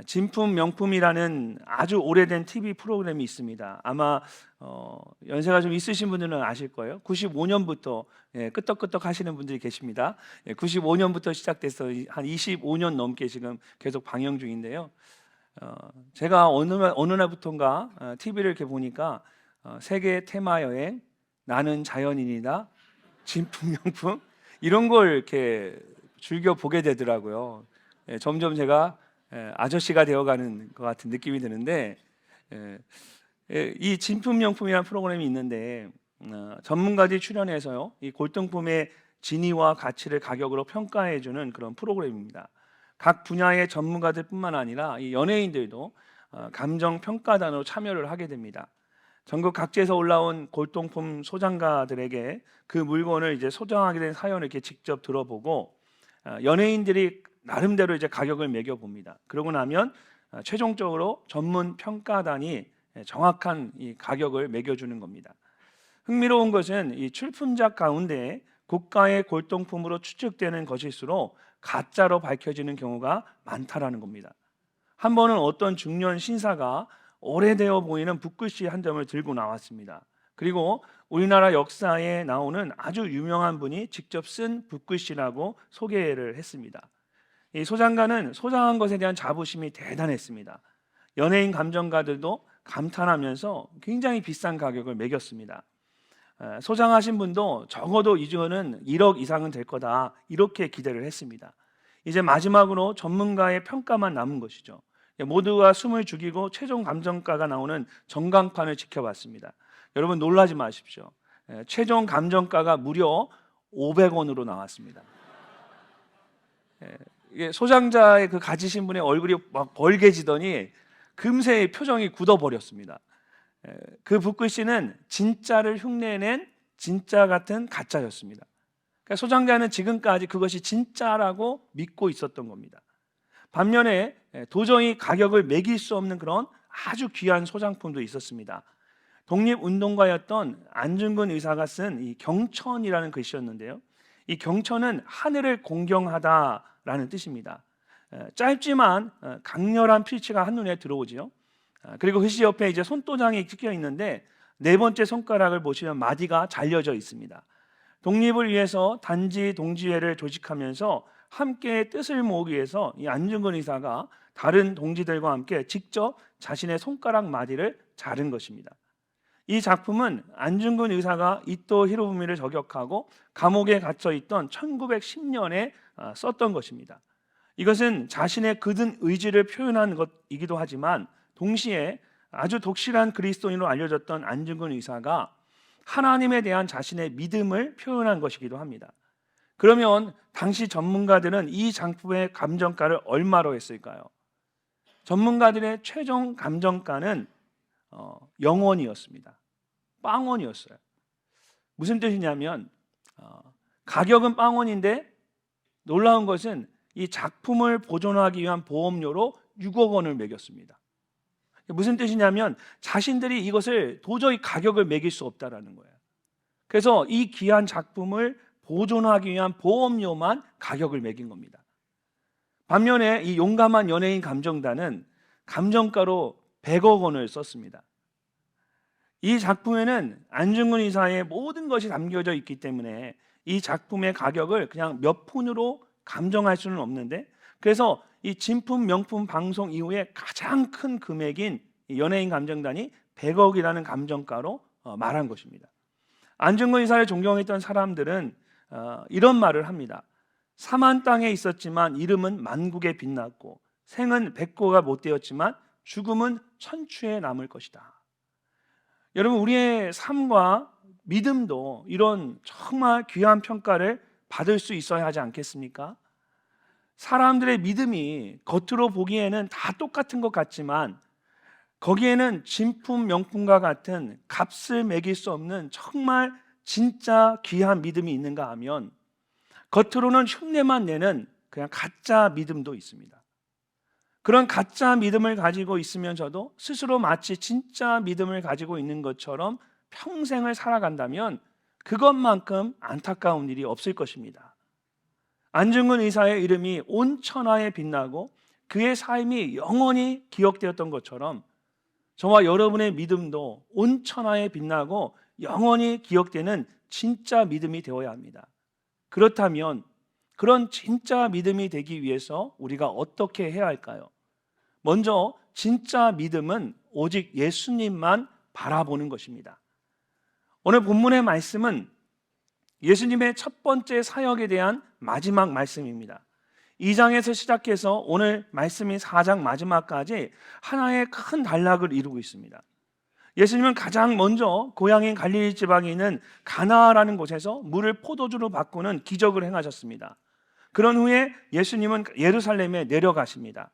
진품 명품이라는 아주 오래된 TV 프로그램이 있습니다. 아마 연세가 좀 있으신 분들은 아실 거예요. 95년부터 끄떡끄떡 하시는 분들이 계십니다. 95년부터 시작돼서 한 25년 넘게 지금 계속 방영 중인데요. 제가 어느 날부턴가 TV를 이렇게 보니까 세계 테마 여행, 나는 자연인이다, 진품 명품 이런 걸 이렇게 즐겨 보게 되더라고요. 점점 제가 아저씨가 되어가는 것 같은 느낌이 드는데, 예, 이 진품명품이라는 프로그램이 있는데 전문가들이 출연해서요 이 골동품의 진위와 가치를 가격으로 평가해주는 그런 프로그램입니다. 각 분야의 전문가들뿐만 아니라 이 연예인들도 감정 평가단으로 참여를 하게 됩니다. 전국 각지에서 올라온 골동품 소장가들에게 그 물건을 이제 소장하게 된 사연을 이렇게 직접 들어보고 연예인들이 나름대로 이제 가격을 매겨 봅니다. 그러고 나면 최종적으로 전문 평가단이 정확한 이 가격을 매겨주는 겁니다. 흥미로운 것은 이 출품작 가운데 고가의 골동품으로 추측되는 것일수록 가짜로 밝혀지는 경우가 많다라는 겁니다. 한 번은 어떤 중년 신사가 오래되어 보이는 붓글씨 한 점을 들고 나왔습니다. 그리고 우리나라 역사에 나오는 아주 유명한 분이 직접 쓴 붓글씨라고 소개를 했습니다. 이 소장가는 소장한 것에 대한 자부심이 대단했습니다. 연예인 감정가들도 감탄하면서 굉장히 비싼 가격을 매겼습니다. 소장하신 분도 적어도 이거는 1억 이상은 될 거다 이렇게 기대를 했습니다. 이제 마지막으로 전문가의 평가만 남은 것이죠. 모두가 숨을 죽이고 최종 감정가가 나오는 전광판을 지켜봤습니다. 여러분 놀라지 마십시오. 최종 감정가가 무려 500원으로 나왔습니다. 소장자의 그 가지신 분의 얼굴이 막 벌개지더니 금세 표정이 굳어버렸습니다. 그 붓글씨는 진짜를 흉내낸 진짜 같은 가짜였습니다. 그러니까 소장자는 지금까지 그것이 진짜라고 믿고 있었던 겁니다. 반면에 도저히 가격을 매길 수 없는 그런 아주 귀한 소장품도 있었습니다. 독립운동가였던 안중근 의사가 쓴 이 경천이라는 글씨였는데요. 이 경천은 하늘을 공경하다라는 뜻입니다. 짧지만 강렬한 필치가 한눈에 들어오지요. 그리고 글씨 옆에 이제 손도장이 찍혀 있는데 네 번째 손가락을 보시면 마디가 잘려져 있습니다. 독립을 위해서 단지 동지회를 조직하면서 함께 뜻을 모으기 위해서 이 안중근 의사가 다른 동지들과 함께 직접 자신의 손가락 마디를 자른 것입니다. 이 작품은 안중근 의사가 이토 히로부미를 저격하고 감옥에 갇혀 있던 1910년에 썼던 것입니다. 이것은 자신의 굳은 의지를 표현한 것이기도 하지만 동시에 아주 독실한 그리스도인으로 알려졌던 안중근 의사가 하나님에 대한 자신의 믿음을 표현한 것이기도 합니다. 그러면 당시 전문가들은 이 작품의 감정가를 얼마로 했을까요? 전문가들의 최종 감정가는 0원이었습니다. 빵원이었어요. 무슨 뜻이냐면 가격은 빵원인데 놀라운 것은 이 작품을 보존하기 위한 보험료로 6억 원을 매겼습니다. 무슨 뜻이냐면 자신들이 이것을 도저히 가격을 매길 수 없다라는 거예요. 그래서 이 귀한 작품을 보존하기 위한 보험료만 가격을 매긴 겁니다. 반면에 이 용감한 연예인 감정단은 감정가로 100억 원을 썼습니다. 이 작품에는 안중근 의사의 모든 것이 담겨져 있기 때문에 이 작품의 가격을 그냥 몇 푼으로 감정할 수는 없는데, 그래서 이 진품 명품 방송 이후에 가장 큰 금액인 연예인 감정단이 100억이라는 감정가로 말한 것입니다. 안중근 의사를 존경했던 사람들은 이런 말을 합니다. 사만 땅에 있었지만 이름은 만국에 빛났고 생은 백고가 못 되었지만 죽음은 천추에 남을 것이다. 여러분, 우리의 삶과 믿음도 이런 정말 귀한 평가를 받을 수 있어야 하지 않겠습니까? 사람들의 믿음이 겉으로 보기에는 다 똑같은 것 같지만 거기에는 진품 명품과 같은 값을 매길 수 없는 정말 진짜 귀한 믿음이 있는가 하면 겉으로는 흉내만 내는 그냥 가짜 믿음도 있습니다. 그런 가짜 믿음을 가지고 있으면서도 스스로 마치 진짜 믿음을 가지고 있는 것처럼 평생을 살아간다면 그것만큼 안타까운 일이 없을 것입니다. 안중근 의사의 이름이 온 천하에 빛나고 그의 삶이 영원히 기억되었던 것처럼 저와 여러분의 믿음도 온 천하에 빛나고 영원히 기억되는 진짜 믿음이 되어야 합니다. 그렇다면 그런 진짜 믿음이 되기 위해서 우리가 어떻게 해야 할까요? 먼저 진짜 믿음은 오직 예수님만 바라보는 것입니다. 오늘 본문의 말씀은 예수님의 첫 번째 사역에 대한 마지막 말씀입니다. 2장에서 시작해서 오늘 말씀인 4장 마지막까지 하나의 큰 단락을 이루고 있습니다. 예수님은 가장 먼저 고향인 갈릴리 지방에 있는 가나라는 곳에서 물을 포도주로 바꾸는 기적을 행하셨습니다. 그런 후에 예수님은 예루살렘에 내려가십니다.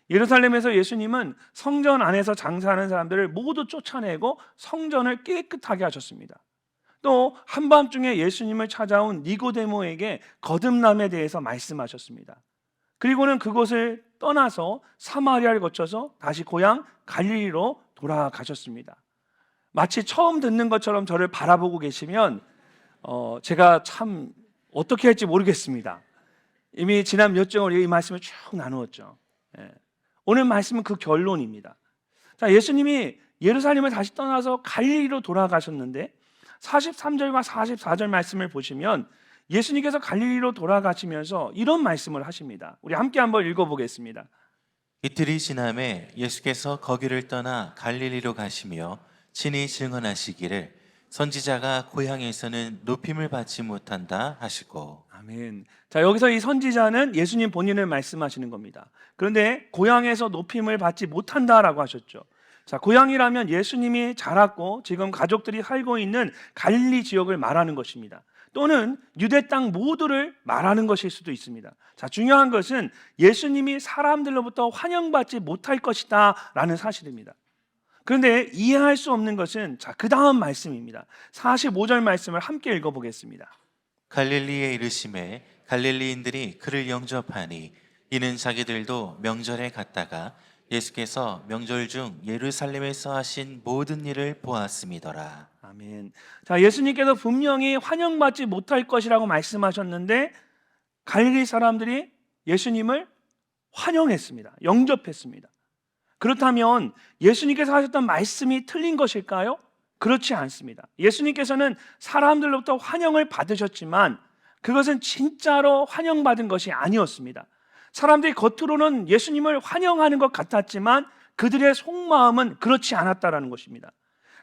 예루살렘에서 예수님은 성전 안에서 장사하는 사람들을 모두 쫓아내고 성전을 깨끗하게 하셨습니다. 또 한밤중에 예수님을 찾아온 니고데모에게 거듭남에 대해서 말씀하셨습니다. 그리고는 그곳을 떠나서 사마리아를 거쳐서 다시 고향 갈릴리로 돌아가셨습니다. 마치 처음 듣는 것처럼 저를 바라보고 계시면 제가 참 어떻게 할지 모르겠습니다. 이미 지난 몇 주간 이 말씀을 쭉 나누었죠. 오늘 말씀은 그 결론입니다. 자, 예수님이 예루살렘을 다시 떠나서 갈릴리로 돌아가셨는데 43절과 44절 말씀을 보시면 예수님께서 갈릴리로 돌아가시면서 이런 말씀을 하십니다. 우리 함께 한번 읽어보겠습니다. 이틀이 지남에 예수께서 거기를 떠나 갈릴리로 가시며 친히 증언하시기를 선지자가 고향에서는 높임을 받지 못한다 하시고. 아멘. 자, 여기서 이 선지자는 예수님 본인을 말씀하시는 겁니다. 그런데 고향에서 높임을 받지 못한다라고 하셨죠. 자, 고향이라면 예수님이 자랐고 지금 가족들이 살고 있는 갈릴리 지역을 말하는 것입니다. 또는 유대 땅 모두를 말하는 것일 수도 있습니다. 자, 중요한 것은 예수님이 사람들로부터 환영받지 못할 것이다 라는 사실입니다. 그런데 이해할 수 없는 것은 그 다음 말씀입니다. 45절 말씀을 함께 읽어보겠습니다. 갈릴리에 이르심에 갈릴리인들이 그를 영접하니 이는 자기들도 명절에 갔다가 예수께서 명절 중 예루살렘에서 하신 모든 일을 보았음이더라. 아멘. 자, 예수님께서 분명히 환영받지 못할 것이라고 말씀하셨는데 갈릴리 사람들이 예수님을 환영했습니다. 영접했습니다. 그렇다면 예수님께서 하셨던 말씀이 틀린 것일까요? 그렇지 않습니다. 예수님께서는 사람들로부터 환영을 받으셨지만 그것은 진짜로 환영받은 것이 아니었습니다. 사람들이 겉으로는 예수님을 환영하는 것 같았지만 그들의 속마음은 그렇지 않았다라는 것입니다.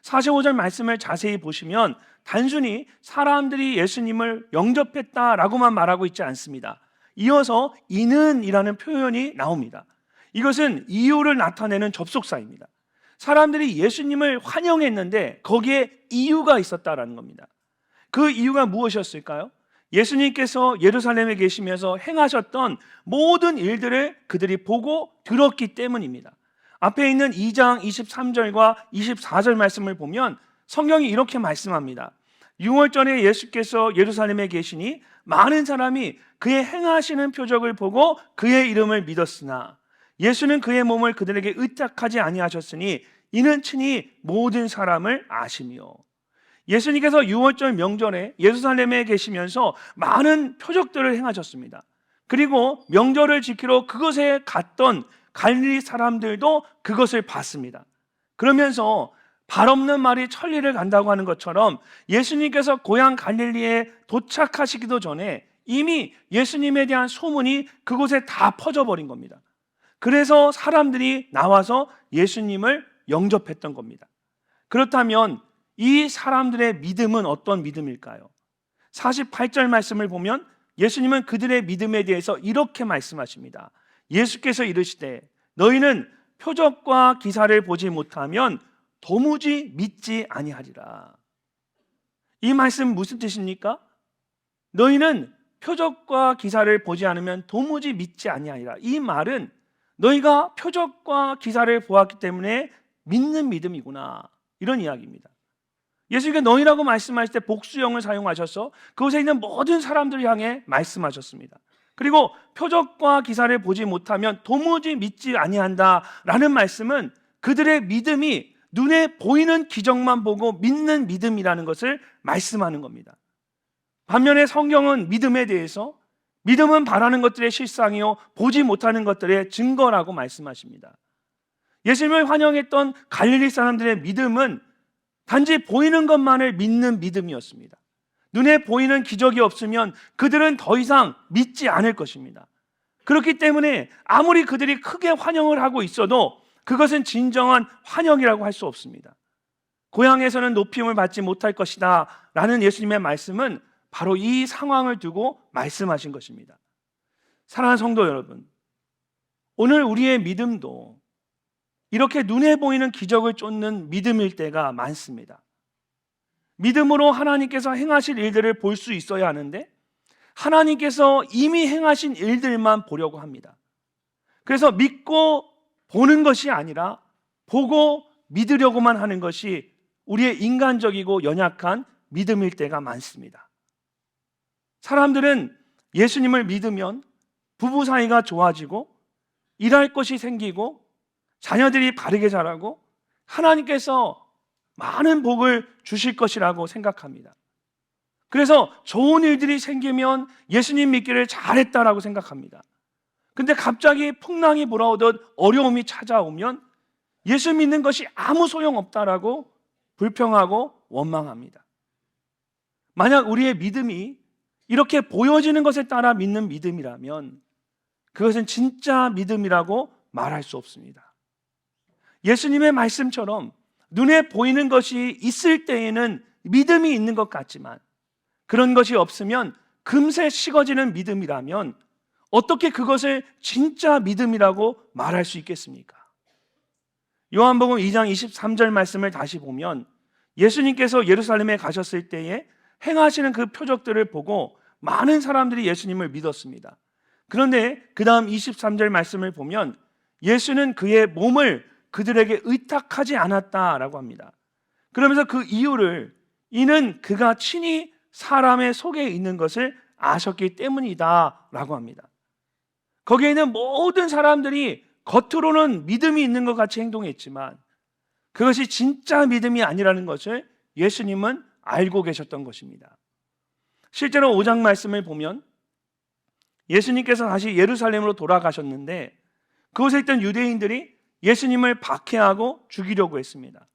45절 말씀을 자세히 보시면 단순히 사람들이 예수님을 영접했다라고만 말하고 있지 않습니다. 이어서 이는이라는 표현이 나옵니다. 이것은 이유를 나타내는 접속사입니다. 사람들이 예수님을 환영했는데 거기에 이유가 있었다라는 겁니다. 그 이유가 무엇이었을까요? 예수님께서 예루살렘에 계시면서 행하셨던 모든 일들을 그들이 보고 들었기 때문입니다. 앞에 있는 2장 23절과 24절 말씀을 보면 성경이 이렇게 말씀합니다. 6월 전에 예수께서 예루살렘에 계시니 많은 사람이 그의 행하시는 표적을 보고 그의 이름을 믿었으나 예수는 그의 몸을 그들에게 의탁하지 아니하셨으니 이는 친히 모든 사람을 아시며. 예수님께서 6월절 명절에 예루살렘에 계시면서 많은 표적들을 행하셨습니다. 그리고 명절을 지키러 그곳에 갔던 갈릴리 사람들도 그것을 봤습니다. 그러면서 발 없는 말이 천리를 간다고 하는 것처럼 예수님께서 고향 갈릴리에 도착하시기도 전에 이미 예수님에 대한 소문이 그곳에 다 퍼져버린 겁니다. 그래서 사람들이 나와서 예수님을 영접했던 겁니다. 그렇다면 이 사람들의 믿음은 어떤 믿음일까요? 48절 말씀을 보면 예수님은 그들의 믿음에 대해서 이렇게 말씀하십니다. 예수께서 이르시되 너희는 표적과 기사를 보지 못하면 도무지 믿지 아니하리라. 이 말씀 무슨 뜻입니까? 너희는 표적과 기사를 보지 않으면 도무지 믿지 아니하리라. 이 말은 너희가 표적과 기사를 보았기 때문에 믿는 믿음이구나, 이런 이야기입니다. 예수님께서 너희라고 말씀하실 때 복수형을 사용하셔서 그곳에 있는 모든 사람들을 향해 말씀하셨습니다. 그리고 표적과 기사를 보지 못하면 도무지 믿지 아니한다라는 말씀은 그들의 믿음이 눈에 보이는 기적만 보고 믿는 믿음이라는 것을 말씀하는 겁니다. 반면에 성경은 믿음에 대해서 믿음은 바라는 것들의 실상이요 보지 못하는 것들의 증거라고 말씀하십니다. 예수님을 환영했던 갈릴리 사람들의 믿음은 단지 보이는 것만을 믿는 믿음이었습니다. 눈에 보이는 기적이 없으면 그들은 더 이상 믿지 않을 것입니다. 그렇기 때문에 아무리 그들이 크게 환영을 하고 있어도 그것은 진정한 환영이라고 할 수 없습니다. 고향에서는 높임을 받지 못할 것이다 라는 예수님의 말씀은 바로 이 상황을 두고 말씀하신 것입니다. 사랑하는 성도 여러분, 오늘 우리의 믿음도 이렇게 눈에 보이는 기적을 쫓는 믿음일 때가 많습니다. 믿음으로 하나님께서 행하실 일들을 볼 수 있어야 하는데 하나님께서 이미 행하신 일들만 보려고 합니다. 그래서 믿고 보는 것이 아니라 보고 믿으려고만 하는 것이 우리의 인간적이고 연약한 믿음일 때가 많습니다. 사람들은 예수님을 믿으면 부부 사이가 좋아지고 일할 것이 생기고 자녀들이 바르게 자라고 하나님께서 많은 복을 주실 것이라고 생각합니다. 그래서 좋은 일들이 생기면 예수님 믿기를 잘했다라고 생각합니다. 근데 갑자기 풍랑이 몰아오듯 어려움이 찾아오면 예수 믿는 것이 아무 소용없다라고 불평하고 원망합니다. 만약 우리의 믿음이 이렇게 보여지는 것에 따라 믿는 믿음이라면 그것은 진짜 믿음이라고 말할 수 없습니다. 예수님의 말씀처럼 눈에 보이는 것이 있을 때에는 믿음이 있는 것 같지만 그런 것이 없으면 금세 식어지는 믿음이라면 어떻게 그것을 진짜 믿음이라고 말할 수 있겠습니까? 요한복음 2장 23절 말씀을 다시 보면 예수님께서 예루살렘에 가셨을 때에 행하시는 그 표적들을 보고 많은 사람들이 예수님을 믿었습니다. 그런데 그 다음 23절 말씀을 보면 예수는 그의 몸을 그들에게 의탁하지 않았다라고 합니다. 그러면서 그 이유를 이는 그가 친히 사람의 속에 있는 것을 아셨기 때문이다라고 합니다. 거기에 있는 모든 사람들이 겉으로는 믿음이 있는 것 같이 행동했지만 그것이 진짜 믿음이 아니라는 것을 예수님은 알고 계셨던 것입니다. 실제로 5장 말씀을 보면 예수님께서 다시 예루살렘으로 돌아가셨는데 그곳에 있던 유대인들이 예수님을 박해하고 죽이려고 했습니다.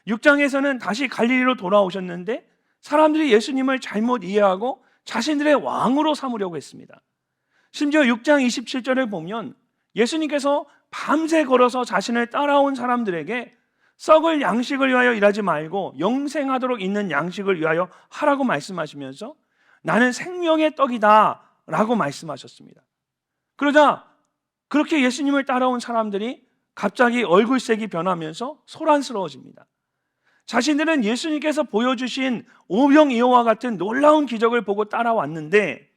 6장에서는 다시 갈릴리로 돌아오셨는데 사람들이 예수님을 잘못 이해하고 자신들의 왕으로 삼으려고 했습니다. 심지어 6장 27절을 보면 예수님께서 밤새 걸어서 자신을 따라온 사람들에게 썩을 양식을 위하여 일하지 말고 영생하도록 있는 양식을 위하여 하라고 말씀하시면서 나는 생명의 떡이다 라고 말씀하셨습니다. 그러자 그렇게 예수님을 따라온 사람들이 갑자기 얼굴색이 변하면서 소란스러워집니다. 자신들은 예수님께서 보여주신 오병이어와 같은 놀라운 기적을 보고 따라왔는데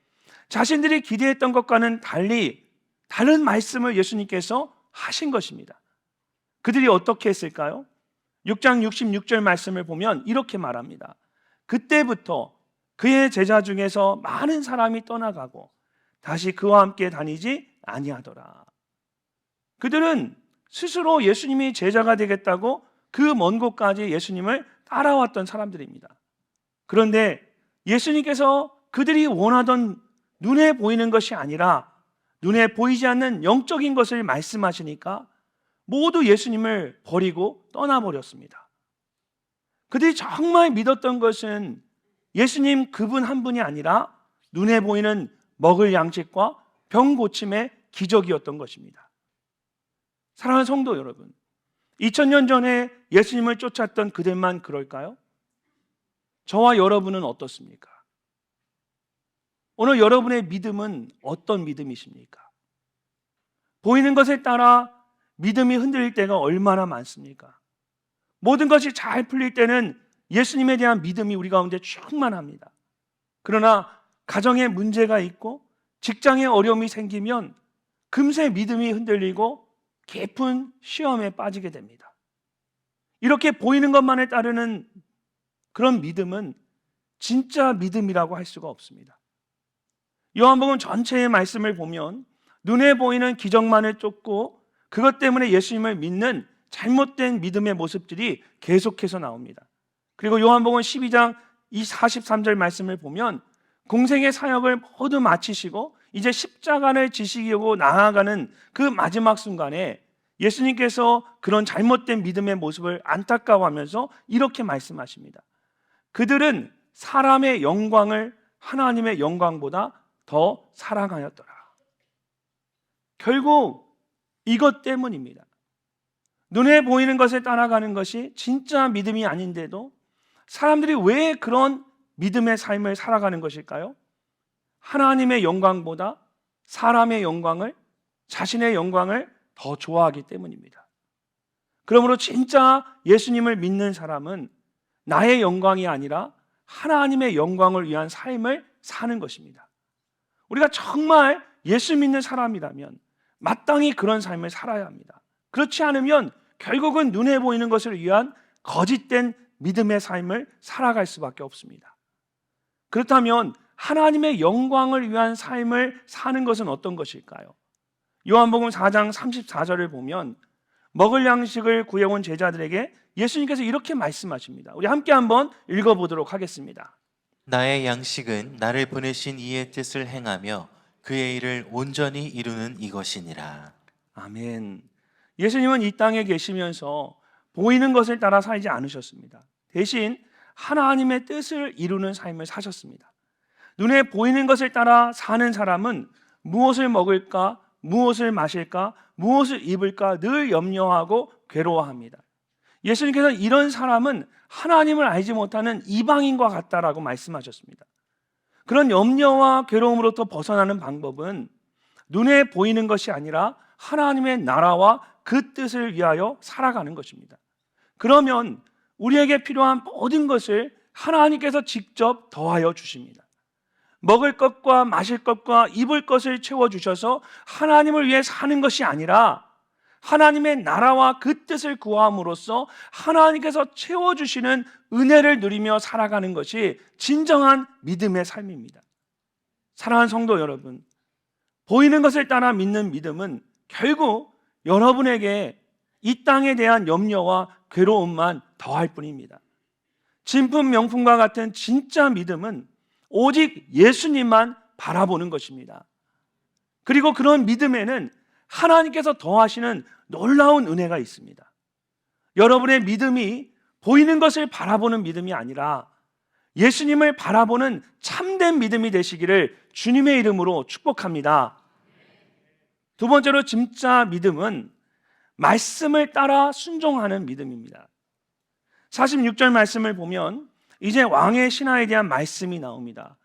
자신들이 기대했던 것과는 달리 다른 말씀을 예수님께서 하신 것입니다. 그들이 어떻게 했을까요? 6장 66절 말씀을 보면 이렇게 말합니다. 그때부터 그의 제자 중에서 많은 사람이 떠나가고 다시 그와 함께 다니지 아니하더라. 그들은 스스로 예수님이 제자가 되겠다고 그 먼 곳까지 예수님을 따라왔던 사람들입니다. 그런데 예수님께서 그들이 원하던 눈에 보이는 것이 아니라 눈에 보이지 않는 영적인 것을 말씀하시니까 모두 예수님을 버리고 떠나버렸습니다. 그들이 정말 믿었던 것은 예수님 그분 한 분이 아니라 눈에 보이는 먹을 양식과 병 고침의 기적이었던 것입니다. 사랑하는 성도 여러분, 2000년 전에 예수님을 쫓았던 그들만 그럴까요? 저와 여러분은 어떻습니까? 오늘 여러분의 믿음은 어떤 믿음이십니까? 보이는 것에 따라 믿음이 흔들릴 때가 얼마나 많습니까? 모든 것이 잘 풀릴 때는 예수님에 대한 믿음이 우리 가운데 충만합니다. 그러나 가정에 문제가 있고 직장에 어려움이 생기면 금세 믿음이 흔들리고 깊은 시험에 빠지게 됩니다. 이렇게 보이는 것만에 따르는 그런 믿음은 진짜 믿음이라고 할 수가 없습니다. 요한복음 전체의 말씀을 보면 눈에 보이는 기적만을 쫓고 그것 때문에 예수님을 믿는 잘못된 믿음의 모습들이 계속해서 나옵니다. 그리고 요한복음 12장 이 43절 말씀을 보면 공생의 사역을 모두 마치시고 이제 십자가를 지시고 나아가는 그 마지막 순간에 예수님께서 그런 잘못된 믿음의 모습을 안타까워하면서 이렇게 말씀하십니다. 그들은 사람의 영광을 하나님의 영광보다 더 사랑하였더라. 결국 이것 때문입니다. 눈에 보이는 것을 따라가는 것이 진짜 믿음이 아닌데도 사람들이 왜 그런 믿음의 삶을 살아가는 것일까요? 하나님의 영광보다 사람의 영광을, 자신의 영광을 더 좋아하기 때문입니다. 그러므로 진짜 예수님을 믿는 사람은 나의 영광이 아니라 하나님의 영광을 위한 삶을 사는 것입니다. 우리가 정말 예수 믿는 사람이라면 마땅히 그런 삶을 살아야 합니다. 그렇지 않으면 결국은 눈에 보이는 것을 위한 거짓된 믿음의 삶을 살아갈 수밖에 없습니다. 그렇다면 하나님의 영광을 위한 삶을 사는 것은 어떤 것일까요? 요한복음 4장 34절을 보면 먹을 양식을 구해온 제자들에게 예수님께서 이렇게 말씀하십니다. 우리 함께 한번 읽어보도록 하겠습니다. 나의 양식은 나를 보내신 이의 뜻을 행하며 그의 일을 온전히 이루는 이것이니라. 아멘. 예수님은 이 땅에 계시면서 보이는 것을 따라 살지 않으셨습니다. 대신 하나님의 뜻을 이루는 삶을 사셨습니다. 눈에 보이는 것을 따라 사는 사람은 무엇을 먹을까, 무엇을 마실까, 무엇을 입을까 늘 염려하고 괴로워합니다. 예수님께서 이런 사람은 하나님을 알지 못하는 이방인과 같다라고 말씀하셨습니다. 그런 염려와 괴로움으로부터 벗어나는 방법은 눈에 보이는 것이 아니라 하나님의 나라와 그 뜻을 위하여 살아가는 것입니다. 그러면 우리에게 필요한 모든 것을 하나님께서 직접 더하여 주십니다. 먹을 것과 마실 것과 입을 것을 채워주셔서 하나님을 위해 사는 것이 아니라 하나님의 나라와 그 뜻을 구함으로써 하나님께서 채워주시는 은혜를 누리며 살아가는 것이 진정한 믿음의 삶입니다. 사랑하는 성도 여러분, 보이는 것을 따라 믿는 믿음은 결국 여러분에게 이 땅에 대한 염려와 괴로움만 더할 뿐입니다. 진품 명품과 같은 진짜 믿음은 오직 예수님만 바라보는 것입니다. 그리고 그런 믿음에는 하나님께서 더하시는 놀라운 은혜가 있습니다. 여러분의 믿음이 보이는 것을 바라보는 믿음이 아니라 예수님을 바라보는 참된 믿음이 되시기를 주님의 이름으로 축복합니다. 두 번째로 진짜 믿음은 말씀을 따라 순종하는 믿음입니다. 46절 말씀을 보면 이제 왕의 신하에 대한 말씀이 나옵니다.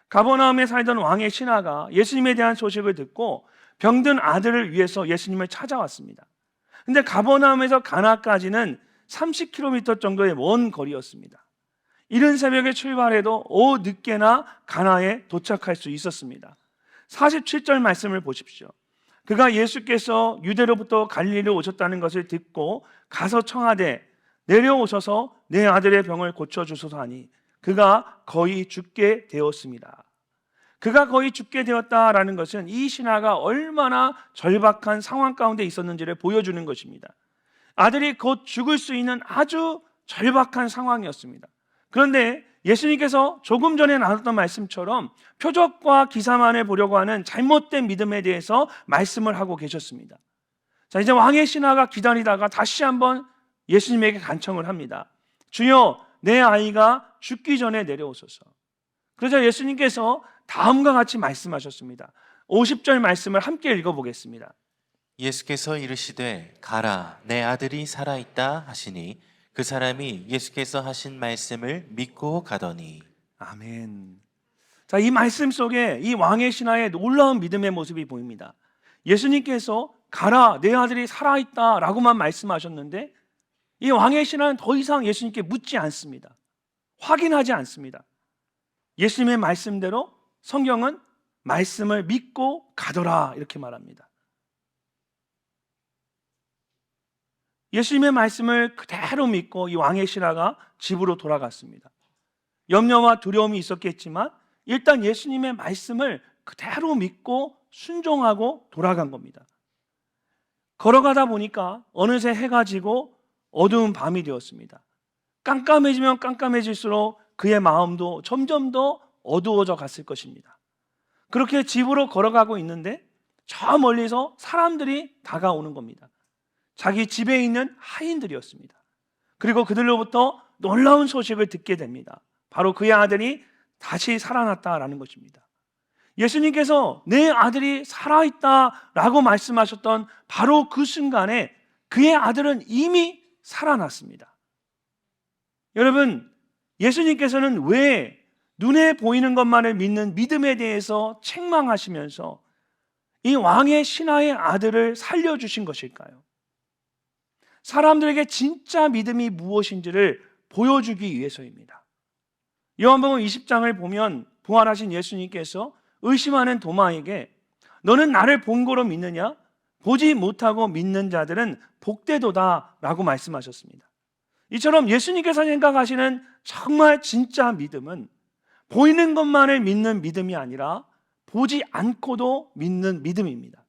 가버나움에 살던 왕의 신하가 예수님에 대한 소식을 듣고 병든 아들을 위해서 예수님을 찾아왔습니다. 근데 가버나움에서 가나까지는 30km 정도의 먼 거리였습니다. 이른 새벽에 출발해도 오후 늦게나 가나에 도착할 수 있었습니다. 47절 말씀을 보십시오. 그가 예수께서 유대로부터 갈릴리로 오셨다는 것을 듣고 가서 청하되 내려오셔서 내 아들의 병을 고쳐주소서 하니 그가 거의 죽게 되었습니다. 그가 거의 죽게 되었다라는 것은 이 신하가 얼마나 절박한 상황 가운데 있었는지를 보여주는 것입니다. 아들이 곧 죽을 수 있는 아주 절박한 상황이었습니다. 그런데 예수님께서 조금 전에 나눴던 말씀처럼 표적과 기사만을 보려고 하는 잘못된 믿음에 대해서 말씀을 하고 계셨습니다. 자, 이제 왕의 신하가 기다리다가 다시 한번 예수님에게 간청을 합니다. 주여, 내 아이가 죽기 전에 내려오소서. 그러자 예수님께서 다음과 같이 말씀하셨습니다. 50절 말씀을 함께 읽어보겠습니다. 예수께서 이르시되 가라 내 아들이 살아있다 하시니 그 사람이 예수께서 하신 말씀을 믿고 가더니. 아멘. 자, 이 말씀 속에 이 왕의 신하의 놀라운 믿음의 모습이 보입니다. 예수님께서 가라 내 아들이 살아있다 라고만 말씀하셨는데 이 왕의 신하는 더 이상 예수님께 묻지 않습니다. 확인하지 않습니다. 예수님의 말씀대로 성경은 말씀을 믿고 가더라 이렇게 말합니다. 예수님의 말씀을 그대로 믿고 이 왕의 신하가 집으로 돌아갔습니다. 염려와 두려움이 있었겠지만 일단 예수님의 말씀을 그대로 믿고 순종하고 돌아간 겁니다. 걸어가다 보니까 어느새 해가 지고 어두운 밤이 되었습니다. 깜깜해지면 깜깜해질수록 그의 마음도 점점 더 어두워져 갔을 것입니다. 그렇게 집으로 걸어가고 있는데 저 멀리서 사람들이 다가오는 겁니다. 자기 집에 있는 하인들이었습니다. 그리고 그들로부터 놀라운 소식을 듣게 됩니다. 바로 그의 아들이 다시 살아났다라는 것입니다. 예수님께서 내 아들이 살아있다라고 말씀하셨던 바로 그 순간에 그의 아들은 이미 살아났습니다. 여러분, 예수님께서는 왜 눈에 보이는 것만을 믿는 믿음에 대해서 책망하시면서 이 왕의 신하의 아들을 살려주신 것일까요? 사람들에게 진짜 믿음이 무엇인지를 보여주기 위해서입니다. 요한복음 20장을 보면 부활하신 예수님께서 의심하는 도마에게 너는 나를 본 거로 믿느냐? 보지 못하고 믿는 자들은 복되도다 라고 말씀하셨습니다. 이처럼 예수님께서 생각하시는 정말 진짜 믿음은 보이는 것만을 믿는 믿음이 아니라 보지 않고도 믿는 믿음입니다.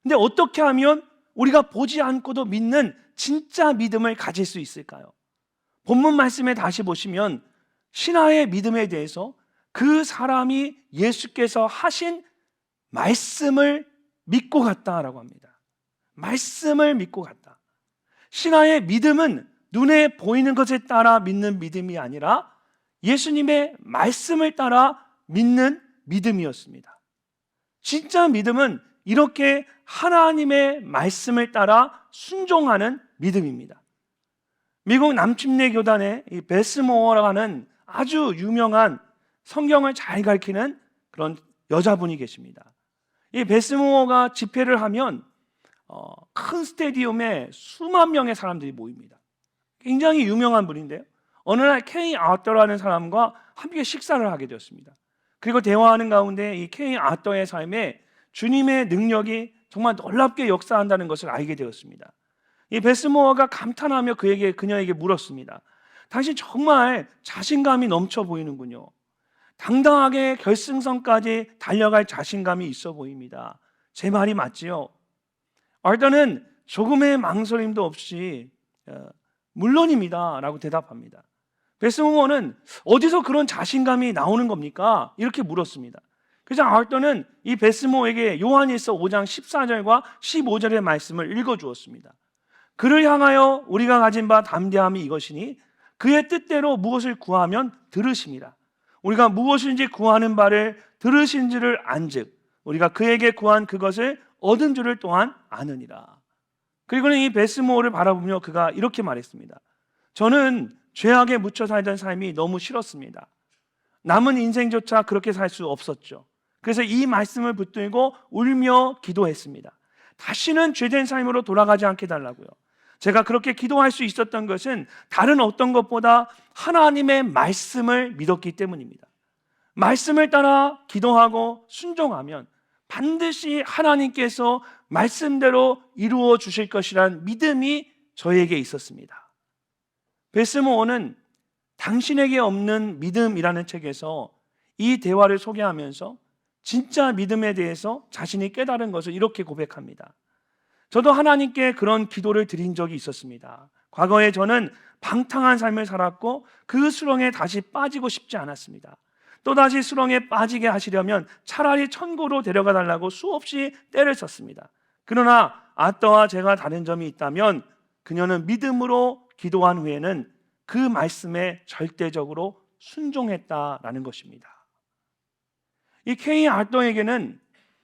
근데 어떻게 하면 우리가 보지 않고도 믿는 진짜 믿음을 가질 수 있을까요? 본문 말씀에 다시 보시면 신하의 믿음에 대해서 그 사람이 예수께서 하신 말씀을 믿고 갔다라고 합니다. 말씀을 믿고 갔다. 신하의 믿음은 눈에 보이는 것에 따라 믿는 믿음이 아니라 예수님의 말씀을 따라 믿는 믿음이었습니다. 진짜 믿음은 이렇게 하나님의 말씀을 따라 순종하는 믿음입니다. 미국 남침내 교단의 이 베스모어라고 하는 아주 유명한 성경을 잘 가르치는 그런 여자분이 계십니다. 이 베스모어가 집회를 하면 큰 스테디움에 수만 명의 사람들이 모입니다. 굉장히 유명한 분인데요. 어느 날 케이 아더라는 사람과 함께 식사를 하게 되었습니다. 그리고 대화하는 가운데 이 케이 아더의 삶에 주님의 능력이 정말 놀랍게 역사한다는 것을 알게 되었습니다. 이 베스모어가 감탄하며 그녀에게 물었습니다. 당신 정말 자신감이 넘쳐 보이는군요. 당당하게 결승선까지 달려갈 자신감이 있어 보입니다. 제 말이 맞지요? 아더는 조금의 망설임도 없이 물론입니다 라고 대답합니다. 베스모어는 어디서 그런 자신감이 나오는 겁니까? 이렇게 물었습니다. 그래서 아더는 이 베스모어에게 요한일서 5장 14절과 15절의 말씀을 읽어주었습니다. 그를 향하여 우리가 가진 바 담대함이 이것이니 그의 뜻대로 무엇을 구하면 들으심이라. 우리가 무엇인지 구하는 바를 들으신지를 안즉 우리가 그에게 구한 그것을 얻은 줄을 또한 아느니라. 그리고는 이 베스모어를 바라보며 그가 이렇게 말했습니다. 저는 죄악에 묻혀 살던 삶이 너무 싫었습니다. 남은 인생조차 그렇게 살 수 없었죠. 그래서 이 말씀을 붙들고 울며 기도했습니다. 다시는 죄된 삶으로 돌아가지 않게 달라고요. 제가 그렇게 기도할 수 있었던 것은 다른 어떤 것보다 하나님의 말씀을 믿었기 때문입니다. 말씀을 따라 기도하고 순종하면 반드시 하나님께서 말씀대로 이루어 주실 것이란 믿음이 저에게 있었습니다. 베스모어는 당신에게 없는 믿음이라는 책에서 이 대화를 소개하면서 진짜 믿음에 대해서 자신이 깨달은 것을 이렇게 고백합니다. 저도 하나님께 그런 기도를 드린 적이 있었습니다. 과거에 저는 방탕한 삶을 살았고 그 수렁에 다시 빠지고 싶지 않았습니다. 또다시 수렁에 빠지게 하시려면 차라리 천국으로 데려가 달라고 수없이 때를 썼습니다. 그러나 아더와 제가 다른 점이 있다면 그녀는 믿음으로 기도한 후에는 그 말씀에 절대적으로 순종했다라는 것입니다. 이 케이 아더에게는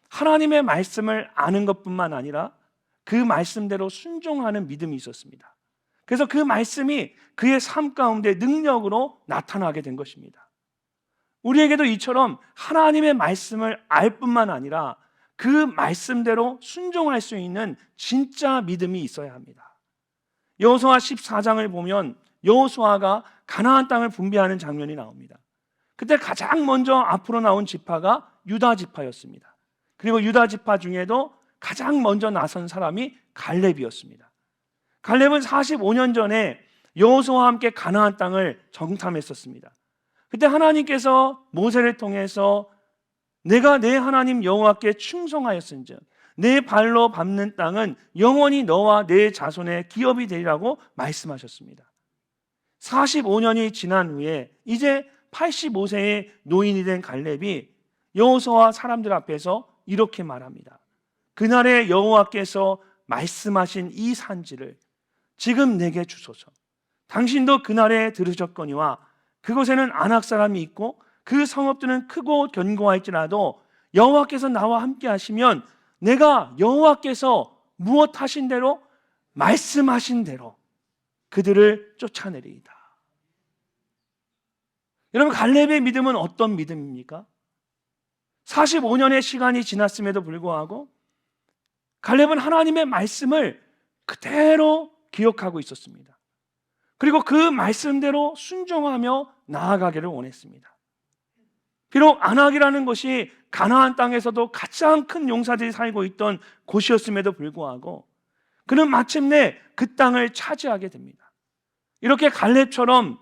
하나님의 말씀을 아는 것뿐만 아니라 그 말씀대로 순종하는 믿음이 있었습니다. 그래서 그 말씀이 그의 삶 가운데 능력으로 나타나게 된 것입니다. 우리에게도 이처럼 하나님의 말씀을 알 뿐만 아니라 그 말씀대로 순종할 수 있는 진짜 믿음이 있어야 합니다. 여호수아 14장을 보면 여호수아가 가나안 땅을 분배하는 장면이 나옵니다. 그때 가장 먼저 앞으로 나온 지파가 유다 지파였습니다. 그리고 유다 지파 중에도 가장 먼저 나선 사람이 갈렙이었습니다. 갈렙은 45년 전에 여호수아와 함께 가나안 땅을 정탐했었습니다. 그때 하나님께서 모세를 통해서 내가 내 하나님 여호와께 충성하였은즉 내 발로 밟는 땅은 영원히 너와 내 자손의 기업이 되리라고 말씀하셨습니다. 45년이 지난 후에 이제 85세의 노인이 된 갈렙이 여호수아와 사람들 앞에서 이렇게 말합니다. 그날에 여호와께서 말씀하신 이 산지를 지금 내게 주소서. 당신도 그날에 들으셨거니와 그곳에는 아낙 사람이 있고 그 성읍들은 크고 견고할지라도 여호와께서 나와 함께 하시면 내가 여호와께서 무엇 하신 대로 말씀하신 대로 그들을 쫓아내리이다. 여러분, 갈렙의 믿음은 어떤 믿음입니까? 45년의 시간이 지났음에도 불구하고 갈렙은 하나님의 말씀을 그대로 기억하고 있었습니다. 그리고 그 말씀대로 순종하며 나아가기를 원했습니다. 비록 아낙이라는 것이 가나안 땅에서도 가장 큰 용사들이 살고 있던 곳이었음에도 불구하고 그는 마침내 그 땅을 차지하게 됩니다. 이렇게 갈렙처럼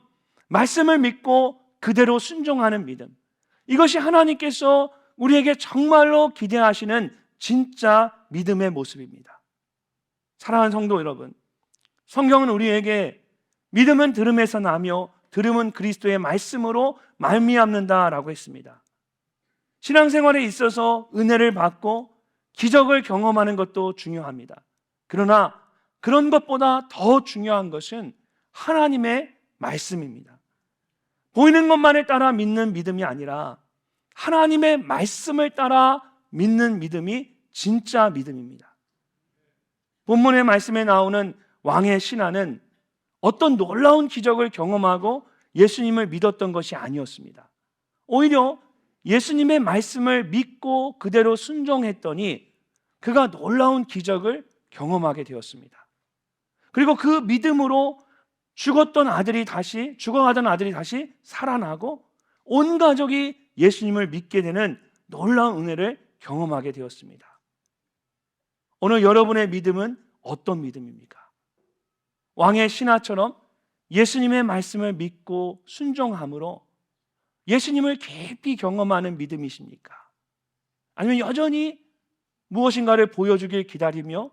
말씀을 믿고 그대로 순종하는 믿음, 이것이 하나님께서 우리에게 정말로 기대하시는 진짜 믿음의 모습입니다. 사랑하는 성도 여러분, 성경은 우리에게 믿음은 들음에서 나며 들음은 그리스도의 말씀으로 말미암는다라고 했습니다. 신앙생활에 있어서 은혜를 받고 기적을 경험하는 것도 중요합니다. 그러나 그런 것보다 더 중요한 것은 하나님의 말씀입니다. 보이는 것만을 따라 믿는 믿음이 아니라 하나님의 말씀을 따라 믿는 믿음이 진짜 믿음입니다. 본문의 말씀에 나오는 왕의 신하는 어떤 놀라운 기적을 경험하고 예수님을 믿었던 것이 아니었습니다. 오히려 예수님의 말씀을 믿고 그대로 순종했더니 그가 놀라운 기적을 경험하게 되었습니다. 그리고 그 믿음으로 죽어가던 아들이 다시 살아나고 온 가족이 예수님을 믿게 되는 놀라운 은혜를 경험하게 되었습니다. 오늘 여러분의 믿음은 어떤 믿음입니까? 왕의 신하처럼 예수님의 말씀을 믿고 순종함으로 예수님을 깊이 경험하는 믿음이십니까? 아니면 여전히 무엇인가를 보여주길 기다리며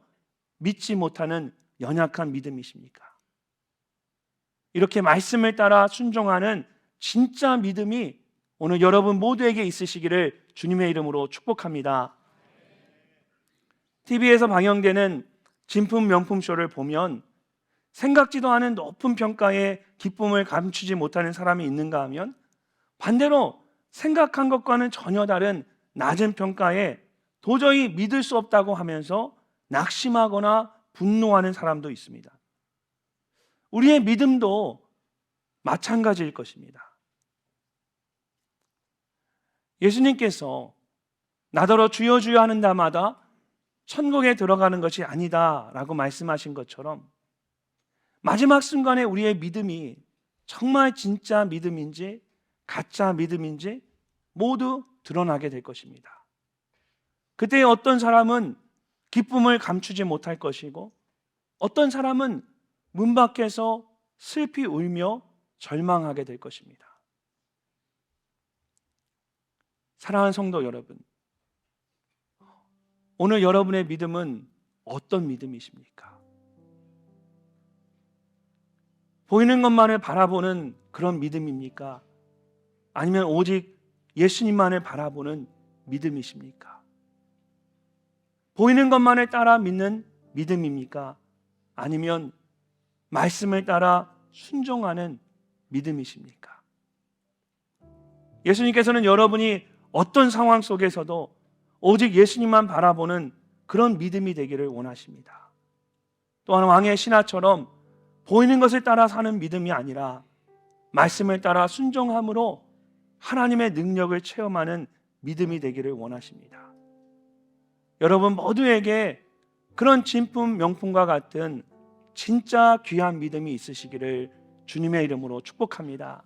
믿지 못하는 연약한 믿음이십니까? 이렇게 말씀을 따라 순종하는 진짜 믿음이 오늘 여러분 모두에게 있으시기를 주님의 이름으로 축복합니다. TV에서 방영되는 진품 명품쇼를 보면 생각지도 않은 높은 평가에 기쁨을 감추지 못하는 사람이 있는가 하면 반대로 생각한 것과는 전혀 다른 낮은 평가에 도저히 믿을 수 없다고 하면서 낙심하거나 분노하는 사람도 있습니다. 우리의 믿음도 마찬가지일 것입니다. 예수님께서 나더러 주여 주여 하는 자마다 천국에 들어가는 것이 아니다라고 말씀하신 것처럼 마지막 순간에 우리의 믿음이 정말 진짜 믿음인지 가짜 믿음인지 모두 드러나게 될 것입니다. 그때 어떤 사람은 기쁨을 감추지 못할 것이고 어떤 사람은 문 밖에서 슬피 울며 절망하게 될 것입니다. 사랑하는 성도 여러분, 오늘 여러분의 믿음은 어떤 믿음이십니까? 보이는 것만을 바라보는 그런 믿음입니까? 아니면 오직 예수님만을 바라보는 믿음이십니까? 보이는 것만을 따라 믿는 믿음입니까? 아니면 말씀을 따라 순종하는 믿음이십니까? 예수님께서는 여러분이 어떤 상황 속에서도 오직 예수님만 바라보는 그런 믿음이 되기를 원하십니다. 또한 왕의 신하처럼 보이는 것을 따라 사는 믿음이 아니라 말씀을 따라 순종함으로 하나님의 능력을 체험하는 믿음이 되기를 원하십니다. 여러분 모두에게 그런 진품 명품과 같은 진짜 귀한 믿음이 있으시기를 주님의 이름으로 축복합니다.